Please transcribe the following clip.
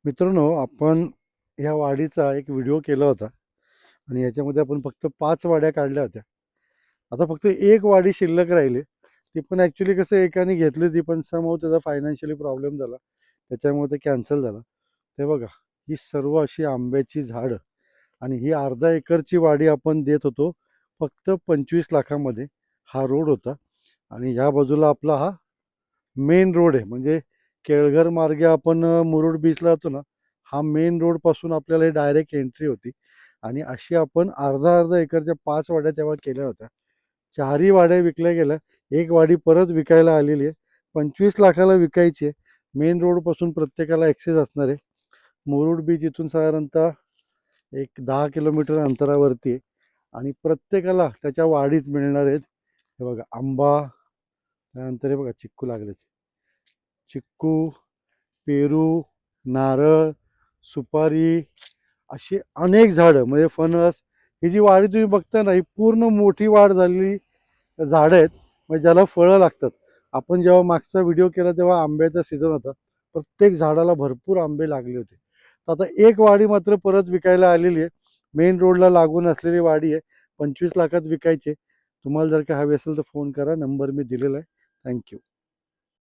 मित्रांनो, आपण ह्या वाडीचा एक व्हिडिओ केला होता आणि याच्यामध्ये आपण फक्त 5 वाड्या काढल्या होत्या. आता फक्त एक वाडी शिल्लक राहिली. ती पण ॲक्च्युअली कसं एकाने घेतली होती, पण समहाऊ त्याचा फायनान्शियली प्रॉब्लेम झाला. त्याच्यामुळे ते कॅन्सल झालं. हे बघा, ही सर्व अशी आंब्याची झाडं आणि ही अर्धा एकरची वाडी आपण देत होतो फक्त 25 लाखामध्ये. हा रोड होता आणि ह्या बाजूला आपला हा मेन रोड आहे. म्हणजे केळघर मार्गे आपण मुरुड बीचला जातो ना, हा मेन रोडपासून आपल्याला डायरेक्ट एंट्री होती आणि अशी आपण अर्धा अर्धा एकरच्या 5 वाड्या तेव्हा केल्या होत्या. 4ही वाड्या विकल्या गेल्या. एक वाडी परत विकायला आलेली आहे. 25 लाखाला विकायची आहे. मेन रोडपासून प्रत्येकाला ॲक्सेस असणार आहे. मुरुड बीच इथून साधारणतः एक 10 किलोमीटर अंतरावरती आहे आणि प्रत्येकाला त्याच्या वाडीत मिळणार आहेत. हे बघा आंबा, त्यानंतर हे बघा चिक्कू लागलेत. चिक्कू, पेरू, नारळ, सुपारी अशी अनेक झाडं म्हणजे फणस. ही जी वाडी तुम्ही बघता ना, ही पूर्ण मोठी वाढ झालेली झाडं आहेत म्हणजे ज्याला फळं लागतात. आपण जेव्हा मागचा व्हिडिओ केला तेव्हा आंब्याचा सीझन होता. प्रत्येक झाडाला भरपूर आंबे लागले होते. तर आता एक वाडी मात्र परत विकायला आलेली आहे. मेन रोडला लागून असलेली वाडी आहे. 25 लाखात विकायची. तुम्हाला जर का हवी असेल तर फोन करा. नंबर मी दिलेला आहे. थँक्यू.